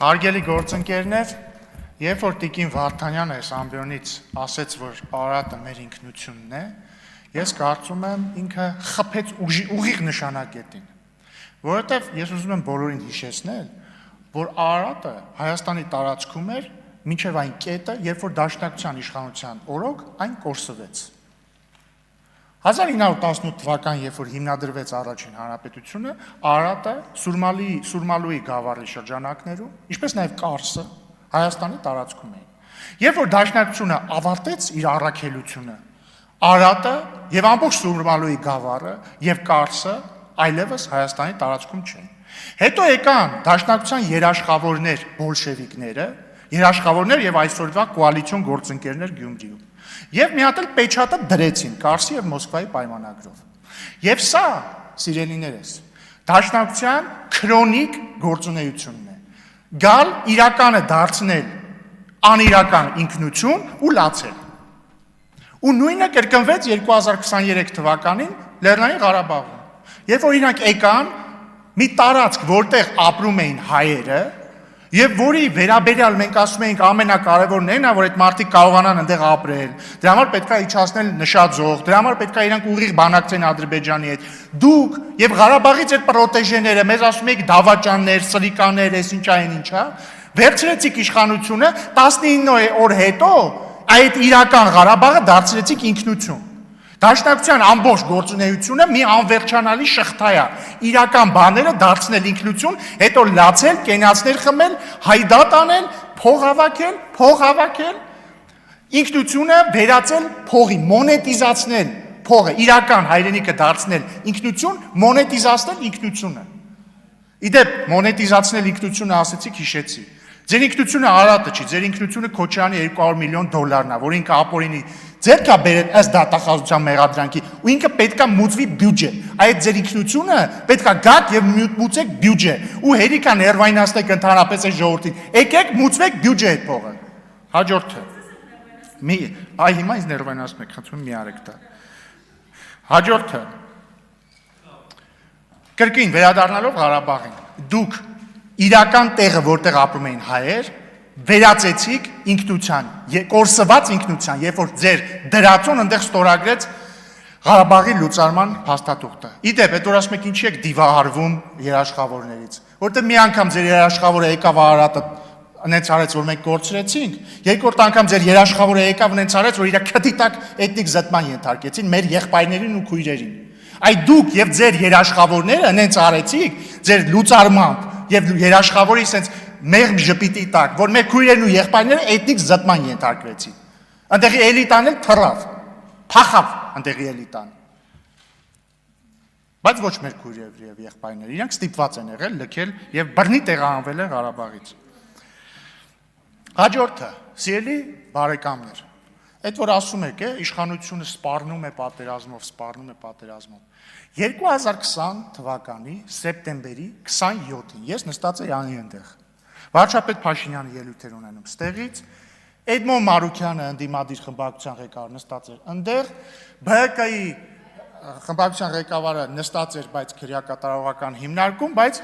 Հարգելի գործընկերներ, երբ որ Տիկին Վարդանյանը այս ամբիոնից ասեց, որ Արարատը մեր ինքնությունն է, ես կարծում եմ ինքը խփեց ուղիղ նշանակետին, որովհետև ես ուզում եմ բոլորին հիշեցնել, որ Արարատը Հայաստանի տարածքում էր մինչև այն կետը, երբ որ Դաշնակցության իշխանության օրոք այն կորսվեց։ 1918 թվականին, երբ որ հիմնադրվեց առաջին հանրապետությունը, Արարատը Սուրմալուի գավառի շրջանակներում, ինչպես նաև Կարսը Հայաստանի տարածքում էին։ Երբ որ Դաշնակցությունը ավարտեց իր առաքելությունը, Արարատը եւ ամբողջ Սուրմալուի գավառը եւ Կարսը այլևս Հայաստանի տարածքում չեն։ Հետո եկան Դաշնակցության երաշխավորներ բոլշևիկները, երաշխավորներ եւ այսօրվա կոալիցիոն գործընկերներ Գյումրիում։ Եվ մի հատ էլ պեչատը դրեցին Կարսի եւ Մոսկվայի պայմանագրով։ Եվ սա, սիրելիներս, Դաշնակցության քրոնիկ գործունեությունն է։ Գալ իրականը դարձնել անիրական ինքնություն ու լացել։ Ու նույնը կրկնվեց 2023 թվականին Լեռնային Ղարաբաղում։ Երբ որ իրանք եկան մի տարածք, որտեղ ապրում էին հայերը, եւ որի վերաբերյալ մենք ասում ենք ամենակարևորն այն է, որ այդ մարդիկ կարողանան այնտեղ ապրել։ Դրա համար պետք է իջացնել նշաձող, դրա համար պետք է իրանք ուղիղ բանակցեն Ադրբեջանի հետ։ Դուք եւ Ղարաբաղից այդ պրոտեժեները մեզ ասում եք դավաճաններ, սրիկաներ, այսինչ այն ինչա, վերցրեցիք իշխանությունը 19 օր հետո այդ իրական Ղարաբաղը դարձրեցիք ինքնություն։ Դաշնակցության ամբողջ գործունեությունը մի անվերջանալի շղթա է։ Իրական բաները դարձնել ինքնություն, հետո լացել, կենացներ խմել, հայդատ անել, փող հավաքել, ինքնությունը վերածել փողի, մոնետիզացնել փողը, իրական հայրենիքը դարձնել ինքնություն, մոնետիզացնել ինքնությունը։ Իդեպ մոնետիզացնել ինքնությունը ասեցիք, հիշեցի։ Ձեր ինքնությունը Արարատը չի, ձեր ինքնությունը Քոչարյանի $200 միլիոն, որ ինքը ապօրինի ձերքա բերել ըստ դատախազության մեղադրանքի, ու ինքը պետքա մուծվի բյուջե։ Այդ ձեր ինքնությունը պետքա գաք եւ մուծեք բյուջե։ Ու հերիքա ներվայնացնեք ընդհանրապես այս ժողովրդին։ Եկեք մուծվեք բյուջե այդ փողը։ Հաջորդը։ Այ հիմա ինձ ներվայնացնում եք, խնդրում եմ մի արեք դա։ Հաջորդը։ Կրկին վերադառնալով Ղարաբաղին, դուք իրական տեղը, որտեղ ապրում էին հայեր, վերածեցիք ինքնության, կորսված ինքնության, երբ որ ձեր դրածուն այնտեղ ստորագրեց Ղարաբաղի լուծարման փաստաթուղթը։ Իդեպ, այդ որ ասում եք ինչի եք դիվահարվում երաշխավորներից, որտեղ մի անգամ ձեր երաշխավորը եկավ Արարատը նենց արեց, որ մենք կորցրեցինք, երկրորդ անգամ ձեր երաշխավորը եկավ նենց արեց, որ իր քթի տակ էթնիկ զտման ենթարկեցին մեր եղբայրներին ու քույրերին։ Այդ դուք եւ ձեր երաշխավորները նենց արեցիք ձեր լուծարմամբ եւ երաշխավորի sense մեղմ ժպիտի տակ, որ մեր քույրերն ու եղբայրները էթնիկ զտման ենթարկվեցին։ Այնտեղի էլիտան էլ թռավ, փախավ այնտեղի էլիտան։ Բայց ոչ մեր քույրերը եւ եղբայրները, իրանք ստիպված են եղել լքել եւ բռնի տեղահանվել են Ղարաբաղից։ Հաջորդը, սիրելի բարեկամներ, այդ որ ասում եք, իշխանությունը սպառնում է պատերազմով։ 2020 թվականի սեպտեմբերի 27-ին ես նստած էի անի այնտեղ։ Վարչապետ Փաշինյանը ելույթ էր ունենում ստեղից, Էդմոն Մարուքյանը ընդդիմադիր խմբակցության ղեկավար նստած էր այնտեղ, ԲՀԿ-ի խմբակցության ղեկավարը նստած էր, բայց քրեակատարողական հիմնարկում, բայց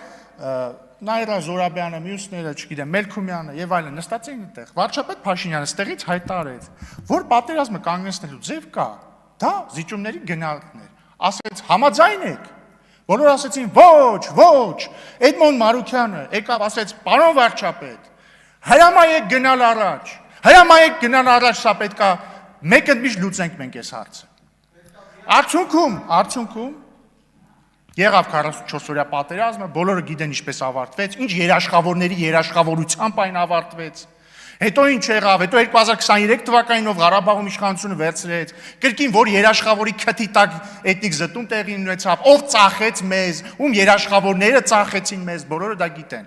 Նայրա Զորաբյանը, մյուսները, չգիտեմ, Մելքումյանը եւ այլն նստած էին այնտեղ։ Վարչապետ Փաշինյանը ստեղից հայտարարեց, որ պատերազմը կանգնեցնելու ձև կա, դա զիջումների գնալն էր։ Ասեց համաձայն եք։ Բոլորը ասեցին ոչ, Էդմոն Մարուքյանը եկավ ասեց պարոն վարչապետ, հրամայեք գնալ առաջ, սա պետքա մեկ ընդմիշտ լուծենք մենք այս հարցը։ Արդյունքում եղավ 44-օրյա պատերազմը, բոլորը գիտեն ինչպես ավարտվեց, ինչ երաշխավորների երաշխավորությամբ այն ավարտվեց։ Հետո ինչ եղավ, հետո 2023 թվականին Ղարաբաղում իշխանությունը վերցրեց, կրկին որ երաշխավորի քթի տակ էթնիկ զտում տեղի ունեցավ, ով ծախեց մեզ, ում երաշխավորները ծախեցին մեզ, բոլորը դա գիտեն։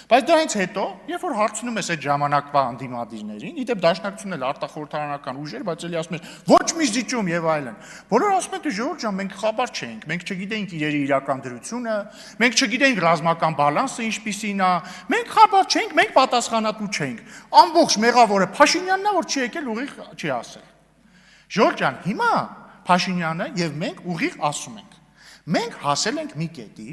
Բայց դրանից հետո, երբ որ հարցնում ես այդ ժամանակվա ընդդիմադիրներին, իդեպ Դաշնակցությունն էլ արտախորհրդարանական ուժեր, բայց էլի ասում են ոչ մի զիջում եւ այլն։ Բոլորը ասում են դե ժողովուրդ ջան, մենք խաբար չենք, մենք չգիտենք իրերի իրական դրությունը, մենք չգիտենք ռազմական բալանսը ինչպիսին է, մենք խաբար չենք, մենք պատասխանատու չենք։ Ամբողջ մեղավորը Փաշինյանն է, որ չի եկել ուղիղ չի ասել։ Ժողովուրդ ջան, հիմա Փաշինյանը եւ մենք ուղիղ ասում ենք։ Մենք հասել ենք մի կետի,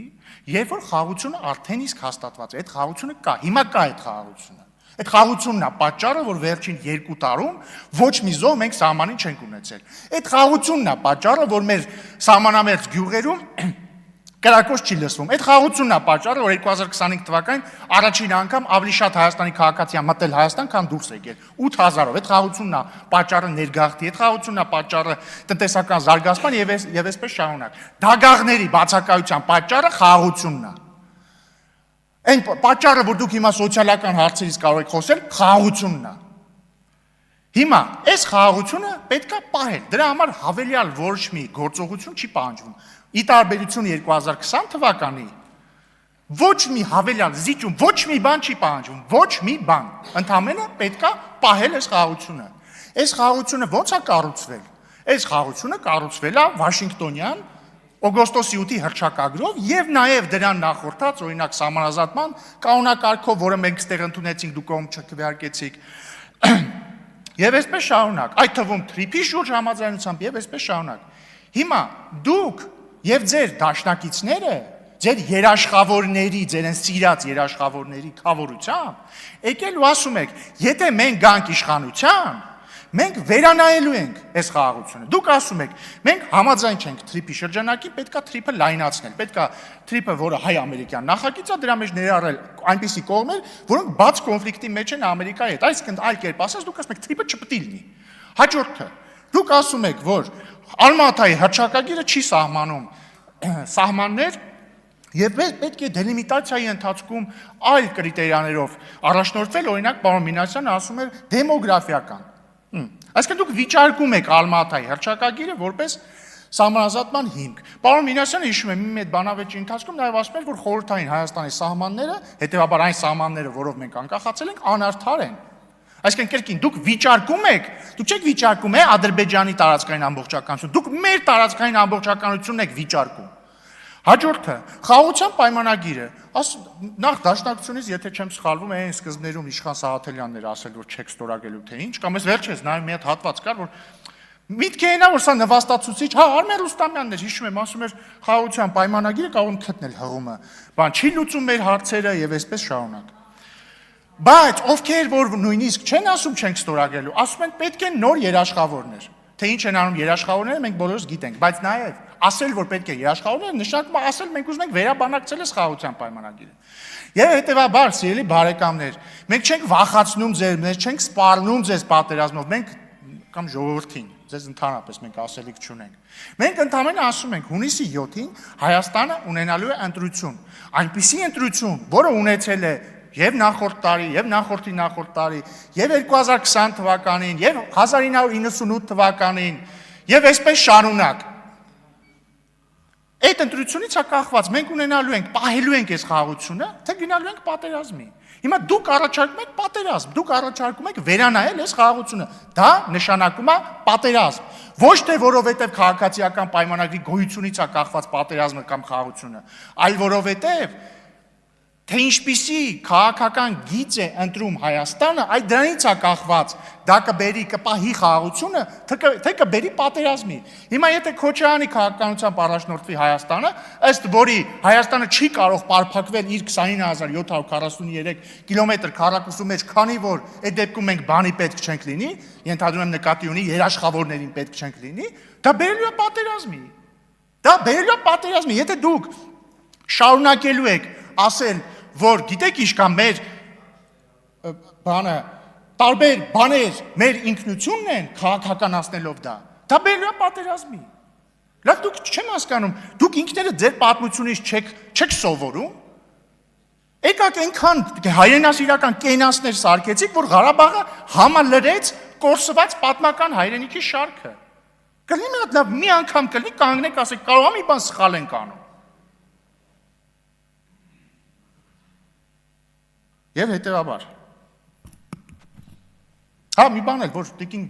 երբ որ խաղաղությունը արդեն իսկ հաստատված է, այդ խաղաղությունը կա, հիմա կա այդ խաղաղությունը։ Այդ խաղաղությունն է պատճառը, որ վերջին 2 տարում ոչ մի զոհ մենք սահմանին չենք ունեցել։ Այդ խաղաղությունն է պատճառը, որ մեր սահմանամերձ գյուղերում կրակոց չի լսվում։ Այդ խաղաղությունն է պատճառը, որ 2025 թվականին առաջին անգամ ավելի շատ Հայաստանի քաղաքացի մտել Հայաստան, քան դուրս եկել։ 8000-ով։ Այդ խաղաղությունն է պատճառը ներգաղթի, այդ խաղաղությունն է պատճառը տնտեսական զարգացման եւ այսպես շարունակ։ Դագաղների բացակայության պատճառը խաղաղությունն է։ Այն պատճառը, որ դուք հիմա սոցիալական հարցերից կարող եք խոսել, խաղաղությունն է։ Հիմա այս խաղաղությունը պետք է պահել։ Դրա համար հավելյալ ոչ մի գործողություն չի պահանջվում։ Ի տարբերություն 2020 թվականի ոչ մի հավելյալ զիջում, ոչ մի բան չի պահանջվում, ոչ մի բան։ Ընդհանրապես պետք է պահել այս խաղաղությունը։ Այս խաղաղությունը ո՞նց է կառուցվել։ Այս խաղաղությունը կառուցվել է Վաշինգտոնյան օգոստոսի 8-ի հռչակագրով եւ նաեւ դրան նախորդած օրինակ սահմանազատման կանոնակարգով, որը մենք ստեղ ընդունեցինք, դուք կողմ չքվեարկեցիք։ Եվ այսպես շարունակ, այդ թվում թրիփի շուրջ համաձայնությամբ եւ այսպես շարունակ։ Հիմա դուք եւ ձեր դաշնակիցները, ձեր երաշխավորների, ձեր են սիրած երաշխավորների խավորությամբ, եկել ու ասում եք, եթե մենք գանք իշխանության, մենք վերանայելու ենք այս խաղաղությունը։ Դուք ասում եք, մենք համաձայն չենք թրիփի շրջանակին, պետքա թրիփը լայնացնել, պետքա թրիփը, որը հայ-ամերիկյան նախագիծ է, դրա մեջ ներառել այնպիսի կողմեր, որոնք բաց կոնֆլիկտի մեջ են Ամերիկայի հետ։ Այսինքն այլ կերպ ասած, դուք ասում եք թրիփը չպետք է լինի։ Հաջորդը, դուք ասում եք, որ Ալմատայի հռչակագիրը չի սահմանում սահմաններ եւ պետք է դելիմիտացիայի ընթացքում այլ կրիտերիաներով առաջնորդվել, օրինակ պարոն Մինասյանը ասում էր դեմոգրաֆիական։ Այսինքն դուք վիճարկում եք Ալմատայի հռչակագիրը որպես սահմանազատման հիմք։ Պարոն Մինասյանը հիշում է մի բանավեճի ընթացքում նաև ասում էր, որ խորհրդային Հայաստանի սահմանները, հետեւաբար այն սահմանները, որով մենք անկախացել ենք, անարդար են։ Այսինքն կրկին դուք վիճարկում եք, դուք չեք վիճարկում Ադրբեջանի տարածքային ամբողջականություն, դուք մեր տարածքային ամբողջականությունն եք վիճարկում։ Հաջորդը, խաղաղության պայմանագիրը, նախ դաշնակցությունից, եթե չեմ սխալվում, այն սկզբներում Իշխան Սաղաթելյանն էր ասել, որ չեք ստորագրելու թե ինչ, կամ ես վերջերս նայում մի հատ հատված կար, որ միտքը այնա, որ սա նվաստացուցիչ, Արմեն Ռուստամյանն էր, հիշում եմ, ասում էր խաղաղության պայմանագիրը կարող եմ գտնել հղումը, բան չի լուծում մեր հարցերը եւ այսպես շարունակ։ Բայց ովքեր որ նույնիսկ չեն ասում չենք ստորագրելու, ասում են պետք է նոր երաշխավորներ։ Թե ինչ են անում երաշխավորները, մենք բոլորս գիտենք, բայց նաեւ ասել որ պետք է երաշխավորներ, նշանակում է ասել մենք ուզում ենք վերաբանակցել այս խաղաղության պայմանագիրը։ Եվ հետեւաբար, սիրելի բարեկամներ, մենք չենք վախացնում ձեզ, մենք չենք սպառնում ձեզ պատերազմով, մենք կամ ժողովրդին, ձեզ ընդհանրապես մենք ասելիք չունենք։ Մենք ընդհանրապես ասում ենք հունիսի 7-ին Հայաստանը ունենալու է ընտրություն, այնպիսի ընտրություն, որը ունեցել է եւ նախորդ տարի, եւ նախորդ տարի, եւ 2020 թվականին, եւ 1998 թվականին, եւ այսպես շարունակ։ Այդ ընտրությունից է կախված, մենք ունենալու ենք, պահելու ենք այս խաղաղությունը, թե գնալու ենք պատերազմի։ Հիմա դուք առաջարկում եք պատերազմ, դուք առաջարկում եք վերանայել այս խաղաղությունը։ Դա նշանակում է պատերազմ։ Ոչ թե որովհետև քաղաքացիական պայմանագրի գոյությունից է կախված պատերազմը կամ խաղաղությունը, այլ որովհետև թե ինչպիսի քաղաքական գիծ է ընտրում Հայաստանը, այդ դրանից է կախված, դա կբերի կպահի խաղաղությունը, թե կբերի պատերազմի։ Հիմա եթե Քոչարյանի քաղաքականությամբ առաջնորդվի Հայաստանը, ըստ որի Հայաստանը չի կարող պարփակվել իր 29743 կիլոմետր քառակուսու մեջ, քանի որ այդ դեպքում մենք բանի պետք չենք լինի, ենթադրում եմ նկատի ունի երաշխավորներին պետք չենք լինի, դա բերելու է պատերազմի։ Դա բերելու է պատերազմի, եթե դուք շարունակելու եք ասել որ գիտեք ինչ կա մեր բանը տարբեր բաներ մեր ինքնությունն են քաղաքականացնելով դա բերելու է պատերազմի։ Լավ դուք չեմ հասկանում, դուք ինքներդ ձեր պատմությունից չեք սովորում։ Եկաք այնքան հայրենասիրական կենացներ սարքեցիք, որ Ղարաբաղը համալրեց կորսված պատմական հայրենիքի շարքը։ Կլինի մի հատ լավ մի անգամ կլինի կանգնեք ասեք կարող է մի բան սխալ ենք անում։ Եվ հետևաբար։ Հա մի բան էլ, որ Տիկին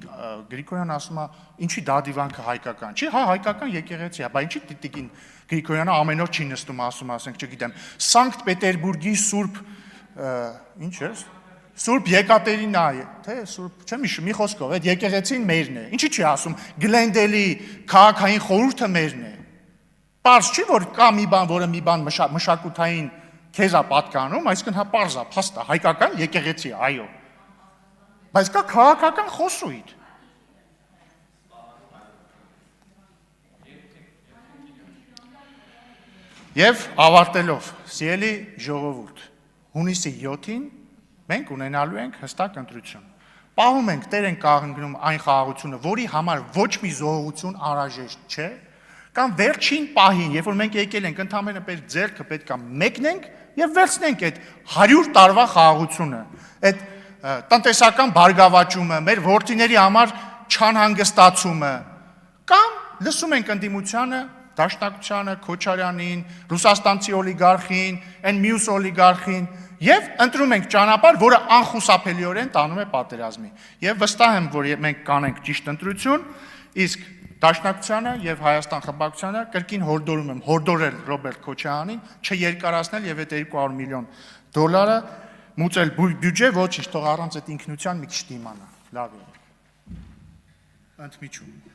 Գրիգորյանը ասում է, ինչի դադիվանքը հայկական չի, հա հայկական եկեղեցի է, բայց ինչի Տիկին Գրիգորյանը ամեն օր չի նստում ասում, ասենք, չգիտեմ, Սանկտ Պետերբուրգի Սուրբ ինչ է, Սուրբ Եկատերինա, թե Սուրբ, չեմ հիշում, մի խոսքով, այդ եկեղեցին մերն է։ Ինչի չի ասում, Գլենդելի քաղաքային խորհուրդը մերն է։ Պարզ չի, որ կա մի բան, որը մի բան մշակութային քեզ է պատկանում, այսինքն հա պարզ է, փաստ է, հայկական եկեղեցի, այո։ Բայց կա քաղաքական խոսույթ։ Եվ ավարտելով, սիրելի ժողովուրդ, հունիսի 7-ին մենք ունենալու ենք հստակ ընտրություն։ Պահում ենք, տեր ենք կանգնում այն խաղաղությունը, որի համար ոչ մի զոհություն անհրաժեշտ չէ, կամ վերջին պահին, երբ որ մենք եկել ենք, ընդհանրապես պետք ձեռքը պետք է մեկնենք եւ վերցնենք այդ 100 տարվա խաղաղությունը, այդ տնտեսական բարգավաճումը, մեր որդիների համար չանհանգստացումը, կամ լսում ենք ընդդիմությանը, Դաշնակցությանը, Քոչարյանին, ռուսաստանցի օլիգարխին, այն մյուս օլիգարխին եւ ընտրում ենք ճանապարհ, որը անխուսափելիորեն տանում է պատերազմի։ Եվ վստահ եմ, որ մենք կանենք ճիշտ ընտրություն, իսկ Դաշնակցությանը եւ Հայաստան խմբակցությանը կրկին հորդորում եմ հորդորել Ռոբերտ Քոչարյանին չերկարացնել եւ այդ 200 միլիոն դոլարը մուծել բյուջե, ոչինչ, թող առանց այդ ինքնության մի քիչ դիմանա։ Լավ է։ Ընդմիջում